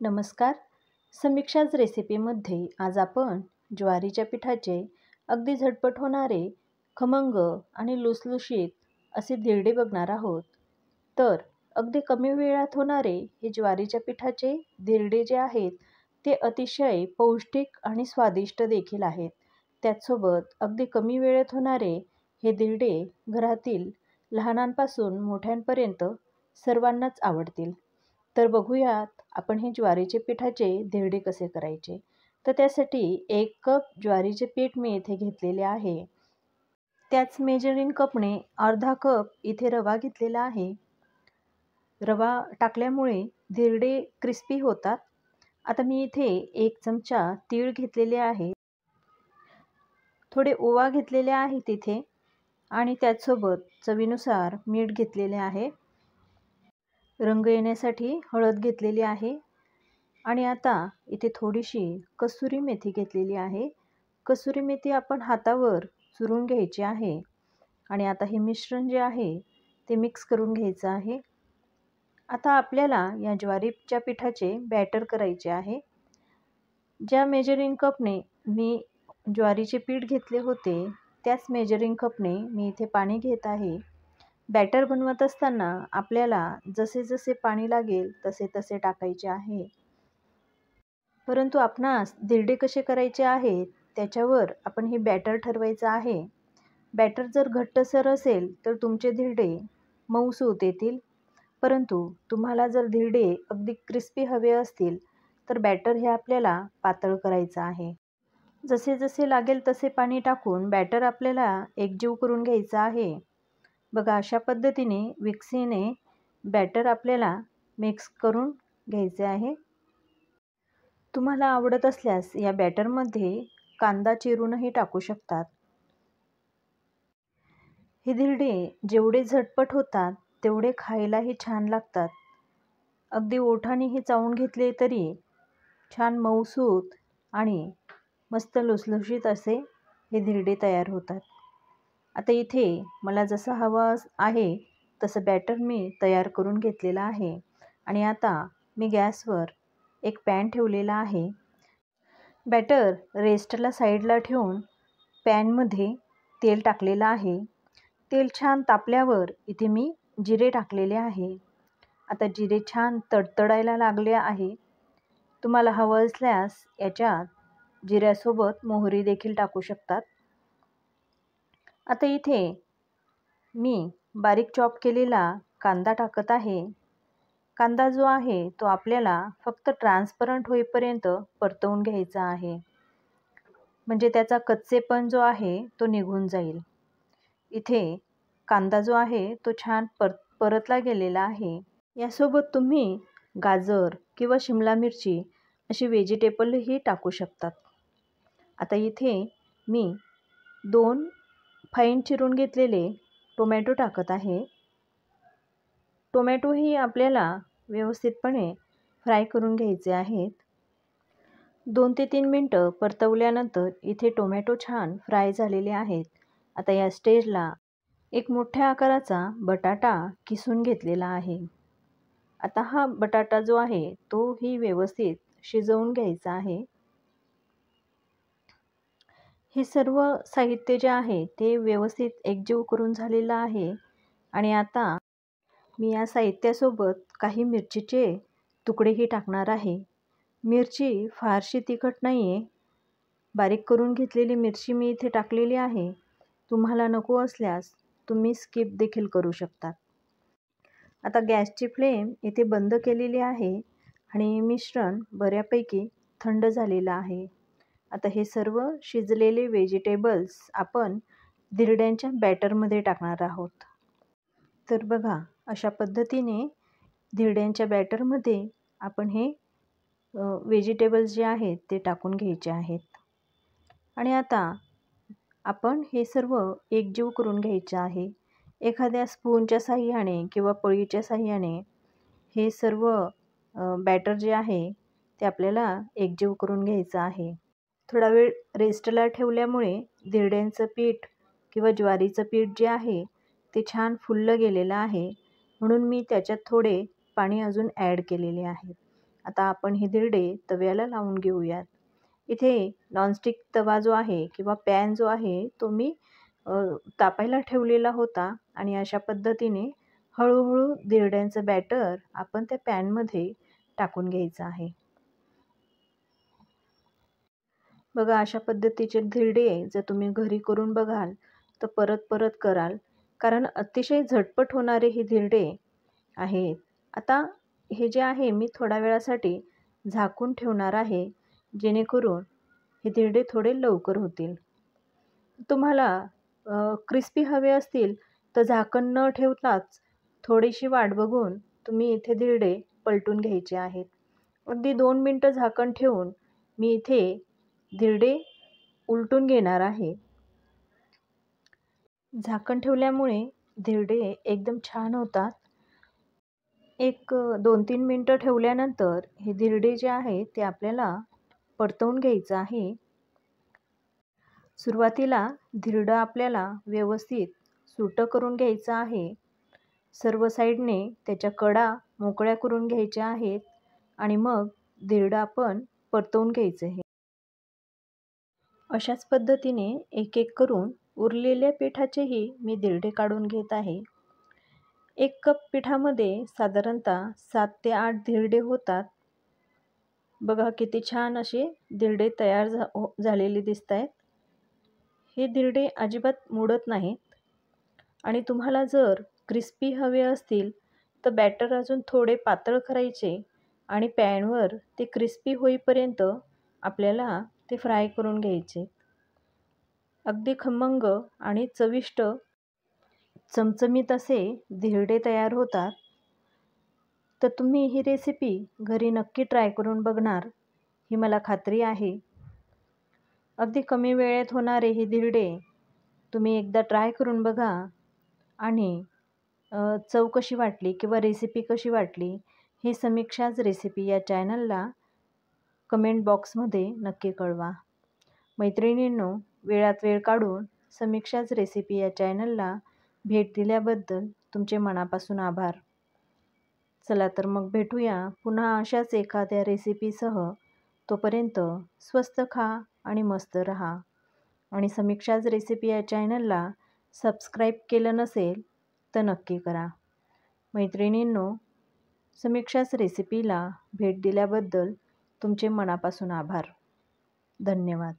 नमस्कार. समीक्षाच रेसिपीमध्ये आज आपण ज्वारीच्या पिठाचे अगदी झटपट होणारे, खमंग आणि लुसलुशीत असे धिरडे बघणार आहोत. तर अगदी कमी वेळात होणारे हे ज्वारीच्या पिठाचे धिरडे जे आहेत ते अतिशय पौष्टिक आणि स्वादिष्ट देखील आहेत. त्याचसोबत अगदी कमी वेळेत होणारे हे धिरडे घरातील लहानांपासून मोठ्यांपर्यंत सर्वांनाच आवडतील. तर बघूयात आपण हे ज्वारीचे पिठाचे धिरडे कसे करायचे. तर त्यासाठी 1 कप ज्वारीचे पीठ मी इथे घेतलेले आहे. त्याच मेजरिंग कपने अर्धा कप इथे रवा घेतलेला आहे. रवा टाकल्यामुळे धिरडे क्रिस्पी होतात. आता मी इथे 1 चमचा तीळ घेतलेले आहे. थोडे ओवा घेतलेले आहे तिथे आणि त्याचसोबत चवीनुसार मीठ घेतलेले आहे. रंग येण्यासाठी हळद घेतलेली आहे आणि आता इथे थोडीशी कसुरी मेथी घेतलेली आहे. कसुरी मेथी आपण हातावर चुरून घ्यायची आहे आणि आता हे मिश्रण जे आहे ते मिक्स करून घ्यायचं आहे. आता आपल्याला या ज्वारीच्या पिठाचे बॅटर करायचे आहे. ज्या मेजरिंग कपने मी ज्वारीचे पीठ घेतले होते त्याच मेजरिंग कपने मी इथे पाणी घेत आहे. बॅटर बनवत असताना आपल्याला जसे जसे पाणी लागेल तसे तसे टाकायचे आहे. परंतु आपणास धिरडे कसे करायचे आहेत त्याच्यावर आपण हे बॅटर ठरवायचं आहे. बॅटर जर घट्टसर असेल तर तुमचे धिरडे मऊसूत येतील. परंतु तुम्हाला जर धिरडे अगदी क्रिस्पी हवे असतील तर बॅटर हे आपल्याला पातळ करायचं आहे. जसे जसे लागेल तसे पाणी टाकून बॅटर आपल्याला एकजीव करून घ्यायचं आहे. बघा, अशा पद्धतीने विक्सीने बॅटर आपल्याला मिक्स करून घ्यायचे आहे. तुम्हाला आवडत असल्यास या बॅटरमध्ये कांदा चिरूनही टाकू शकतात. हे धिरडे जेवढे झटपट होतात तेवढे खायलाही छान लागतात. अगदी ओठानेही चावून घेतले तरी छान मऊसूत आणि मस्त लुसलुशीत असे हे धिरडे तयार होतात. आता इथे मला जसं हवं आहे तसं बॅटर मी तयार करून घेतलेलं आहे आणि आता मी गॅसवर एक पॅन ठेवलेला आहे. बॅटर रेस्टला साईडला ठेवून पॅनमध्ये तेल टाकलेलं आहे. तेल छान तापल्यावर इथे मी जिरे टाकलेले आहे. आता जिरे छान तडतडायला लागले आहे. तुम्हाला हवं असल्यास याच्यात जिऱ्यासोबत मोहरी देखील टाकू शकतात. आता इथे मी बारीक चॉप केलेला कांदा टाकत आहे. कांदा जो आहे तो आपल्याला फक्त ट्रान्सपरंट होईपर्यंत परतवून घ्यायचा आहे. म्हणजे त्याचा कच्चेपण जो आहे तो निघून जाईल. इथे कांदा जो आहे तो छान परतला गेलेला आहे. यासोबत तुम्ही गाजर किंवा शिमला मिरची अशी व्हेजिटेबलही टाकू शकतात. आता इथे मी 2 फाईन चिरून घेतलेले टोमॅटो टाकत आहे. टोमॅटोही आपल्याला व्यवस्थितपणे फ्राय करून घ्यायचे आहेत. 2 ते 3 मिनटं परतवल्यानंतर इथे टोमॅटो छान फ्राय झालेले आहेत. आता या स्टेजला एक मोठ्या आकाराचा बटाटा किसून घेतलेला आहे. आता हा बटाटा जो आहे तोही व्यवस्थित शिजवून घ्यायचा आहे. हे सर्व साहित्य जे आहे ते व्यवस्थित एकजीव करून झालेलं आहे आणि आता मी या साहित्यासोबत काही मिरचीचे तुकडेही टाकणार आहे. मिरची फारशी तिखट नाही आहे. बारीक करून घेतलेली मिरची मी इथे टाकलेली आहे. तुम्हाला नको असल्यास तुम्ही स्किप देखील करू शकता. आता गॅसची फ्लेम इथे बंद केलेली आहे आणि मिश्रण बऱ्यापैकी थंड झालेलं आहे. आता हे सर्व शिजलेले व्हेजिटेबल्स आपण धिरड्यांच्या बॅटरमध्ये टाकणार आहोत. तर बघा, अशा पद्धतीने धिरड्यांच्या बॅटरमध्ये आपण हे व्हेजिटेबल्स जे आहेत ते टाकून घ्यायचे आहेत आणि आता आपण हे सर्व एकजीव करून घ्यायचे आहे. एखाद्या स्पूनच्या साहाय्याने किंवा पळीच्या साहाय्याने हे सर्व बॅटर जे आहे ते आपल्याला एकजीव करून घ्यायचं आहे. थोडा वेळ रेस्टला ठेवल्यामुळे धिरड्यांचं पीठ किंवा ज्वारीचं पीठ जे आहे ते छान फुललं गेलेलं आहे. म्हणून मी त्याच्यात थोडे पाणी अजून ॲड केलेले आहे आता आपण हे धिरडे तव्याला लावून घेऊयात. इथे नॉनस्टिक तवा जो आहे किंवा पॅन जो आहे तो मी तापायला ठेवलेला होता आणि अशा पद्धतीने हळूहळू धिरड्यांचं बॅटर आपण त्या पॅनमध्ये टाकून घ्यायचं आहे. बघा, अशा पद्धतीचे धिरडे जर तुम्ही घरी करून बघाल तर परत परत कराल, कारण अतिशय झटपट होणारे हे धिरडे आहेत. आता हे जे आहे मी थोड्या वेळासाठी झाकून ठेवणार आहे, जेणेकरून हे धिरडे थोडे लवकर होतील. तुम्हाला क्रिस्पी हवे असतील तर झाकण न ठेवताच थोडीशी वाट बघून तुम्ही इथे धिरडे पलटून घ्यायचे आहेत. अगदी 2 मिनटं झाकण ठेवून मी इथे धिरडे उलटून घेणार आहे. झाकण ठेवल्यामुळे धिरडे एकदम छान होतात. एक 2-3 मिनटं ठेवल्यानंतर हे धिरडे जे आहेत ते आपल्याला परतवून घ्यायचं आहे. सुरुवातीला धिरडं आपल्याला व्यवस्थित सुटं करून घ्यायचं आहे. सर्व साईडने त्याच्या कडा मोकळ्या करून घ्यायच्या आहेत आणि मग धिरडं आपण परतवून घ्यायचं आहे. अशाच पद्धतीने एक एक करून उरलेल्या पिठाचेही मी धिरडे काढून घेत आहे. 1 कप पिठामध्ये साधारणतः 7 ते 8 धिरडे होतात. बघा किती छान असे धिरडे तयार झालेले दिसत आहेत. हे धिरडे अजिबात मुडत नाहीत आणि तुम्हाला जर क्रिस्पी हवे असतील तर बॅटर अजून थोडे पातळ करायचे आणि पॅनवर ते क्रिस्पी होईपर्यंत आपल्याला ते फ्राय करून घ्यायचे. अगदी खमंग आणि चविष्ट चमचमीत असे धिरडे तयार होतात. तर तुम्ही ही रेसिपी घरी नक्की ट्राय करून बघणार ही मला खात्री आहे. अगदी कमी वेळेत होणारे हे धिरडे तुम्ही एकदा ट्राय करून बघा आणि चव कशी वाटली किंवा रेसिपी कशी वाटली हे समीक्षाच रेसिपी या चॅनलला कमेंट बॉक्समध्ये नक्की कळवा. मैत्रिणींनो, वेळात वेळ काढून समीक्षाच रेसिपी या चॅनलला भेट दिल्याबद्दल तुमचे मनापासून आभार. चला तर मग भेटूया पुन्हा अशाच एखाद्या रेसिपीसह. तोपर्यंत स्वस्त खा आणि मस्त रहा. आणि समीक्षाच रेसिपी या चॅनलला सबस्क्राईब केलं नसेल तर नक्की करा. मैत्रिणींनो, समीक्षाच रेसिपीला भेट दिल्याबद्दल तुमचे मनापासून आभार. धन्यवाद.